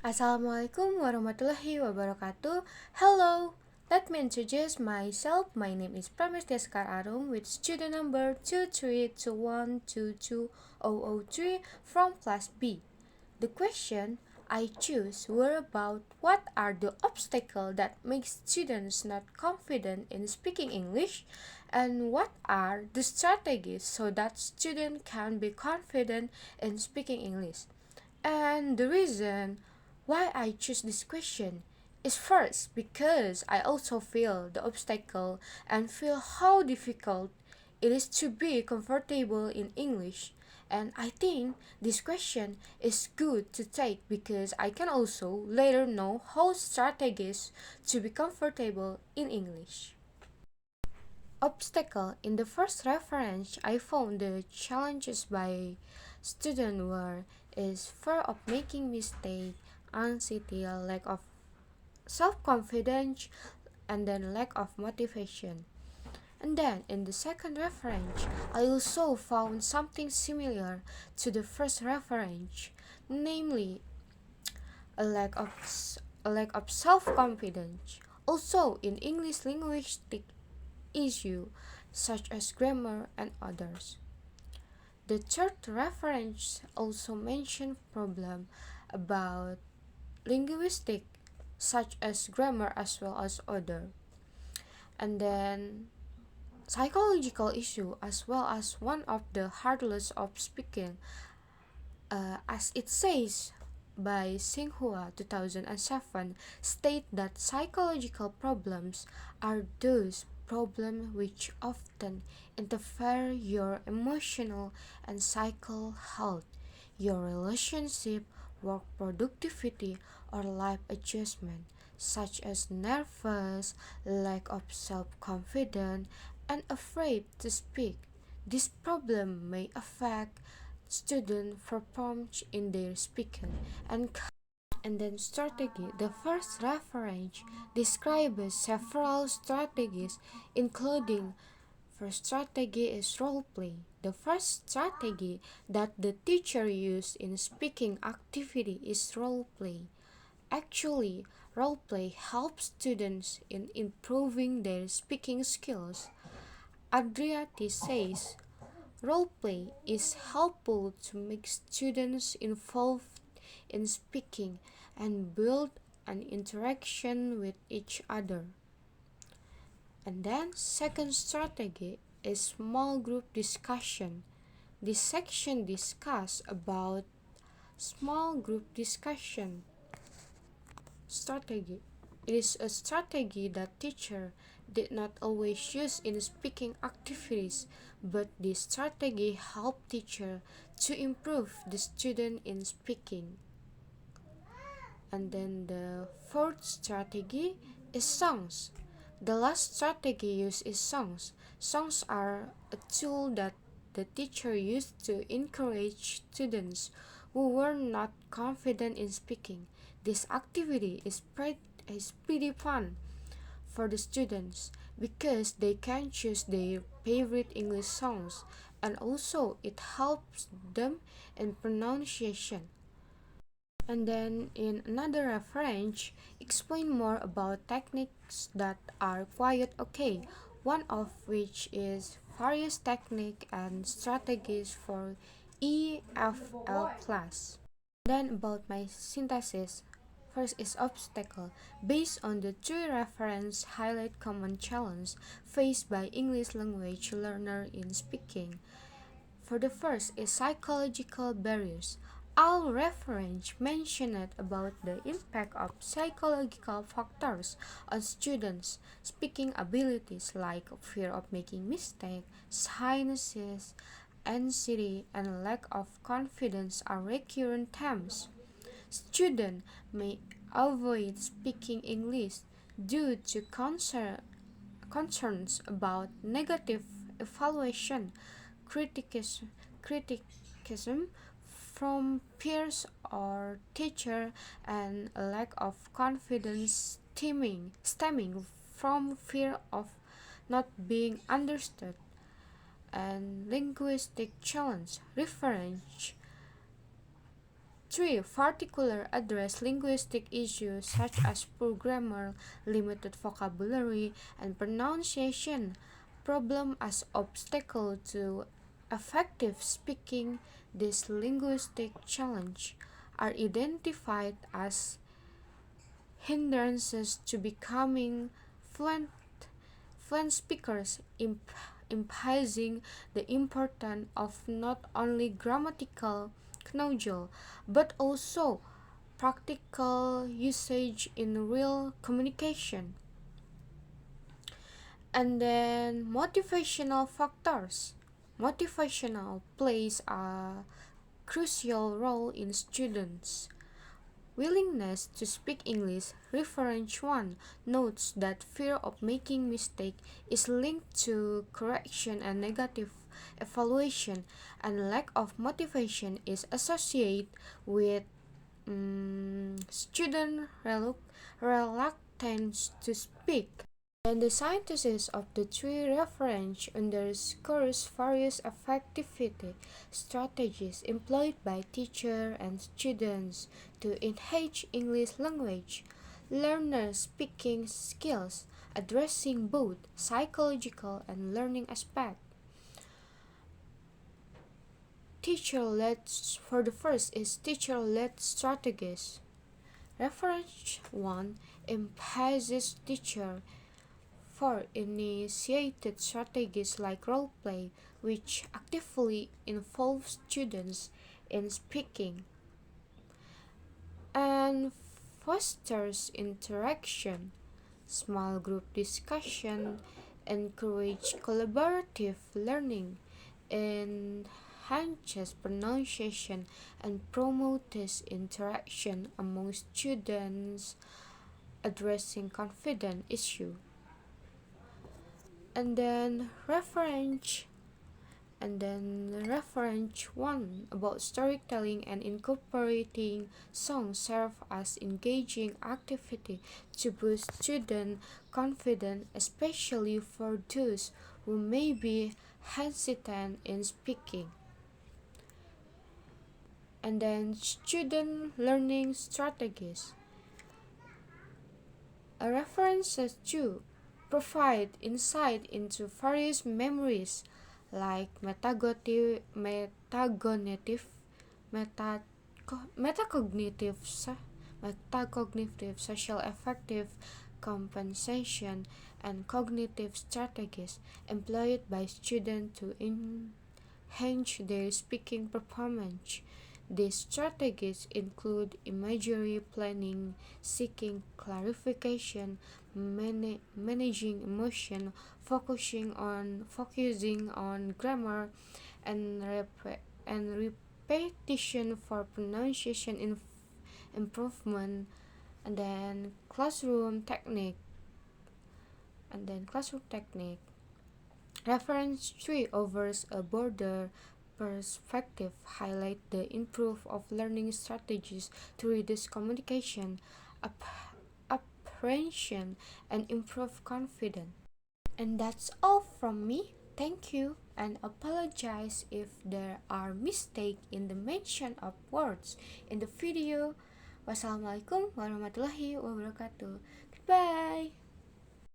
Assalamualaikum warahmatullahi wabarakatuh. Hello, let me introduce myself. My name is Pramestya Sekar Arum with student number 232122003 from class B. The question I choose were about what are the obstacles that make students not confident in speaking English, and what are the strategies so that students can be confident in speaking English. And the reason why I choose this question is first because I also feel the obstacle and feel how difficult it is to be comfortable in English. And I think this question is good to take because I can also later know how strategies to be comfortable in English. Obstacle in the first reference I found the challenges by student were is fear of making mistake, anxiety, lack of self-confidence, and then lack of motivation. And then in the second reference, I also found something similar to the first reference, namely a lack of self-confidence. Also in English linguistic issue such as grammar and others. The third reference also mentioned problem about linguistic such as grammar as well as other. And then psychological issue as well as one of the hardest of speaking, as it says by Singhua 2007, state that psychological problems are those problems which often interfere your emotional and psychical health, your relationship, work productivity, or life adjustment, such as nervous, lack of self-confidence, and afraid to speak. This problem may affect student performance in their speaking and then strategy. The first reference describes several strategies including first strategy is role play. The first strategy that the teacher used in speaking activity is role play. Actually, role play helps students in improving their speaking skills. Adriati says roleplay is helpful to make students involved in speaking and build an interaction with each other. And then second strategy is small group discussion. This section discuss about small group discussion strategy. It is a strategy that teacher did not always use in speaking activities, but this strategy helped teacher to improve the student in speaking. And then the fourth strategy is songs. The last strategy used is songs. Songs are a tool that the teacher used to encourage students who were not confident in speaking. This activity is pretty fun for the students because they can choose their favorite English songs, and also it helps them in pronunciation. And then in another reference, explain more about techniques that are quite okay, one of which is various technique and strategies for EFL class. Then about my synthesis. First is obstacle. Based on the three reference highlight common challenge faced by English language learner in speaking. For the first is psychological barriers. All reference mentioned about the impact of psychological factors on students' speaking abilities like fear of making mistakes, sinuses, anxiety, and lack of confidence are recurrent themes. Students may avoid speaking English due to concerns about negative evaluation, criticism from peers or teacher, and a lack of confidence stemming from fear of not being understood. And linguistic challenge reference 3. Particular address linguistic issues such as poor grammar, limited vocabulary, and pronunciation problem as obstacle to effective speaking. These linguistic challenges are identified as hindrances to becoming fluent, fluent speakers, emphasizing the importance of not only grammatical knowledge but also practical usage in real communication. And then motivational factors. Motivational plays a crucial role in students' willingness to speak English. Reference 1 notes that fear of making mistake is linked to correction and negative evaluation, and lack of motivation is associated with student reluctance to speak. And the synthesis of the three reference underscores various effectivity strategies employed by teachers and students to enhance English language learner speaking skills, addressing both psychological and learning aspects. Teacher-led for the first is teacher-led strategies. Reference 1 emphasizes teacher for initiated strategies like role play, which actively involve students in speaking and fosters interaction. Small group discussion encourage collaborative learning, enhances pronunciation, and promotes interaction among students, addressing confident issue. And then reference one about storytelling and incorporating songs serve as engaging activity to boost student confidence, especially for those who may be hesitant in speaking. And then student learning strategies. A references to provide insight into various memories like metacognitive, social affective compensation, and cognitive strategies employed by students to enhance their speaking performance. These strategies include imagery planning, seeking clarification, managing emotion, focusing on grammar, and repetition for pronunciation improvement. And then classroom technique. Reference 3 offers a broader perspective, highlight the improve of learning strategies to reduce communication, apprehension, and improve confidence. And that's all from me. Thank you and apologize if there are mistakes in the mention of words in the video. Wassalamualaikum warahmatullahi wabarakatuh. Goodbye.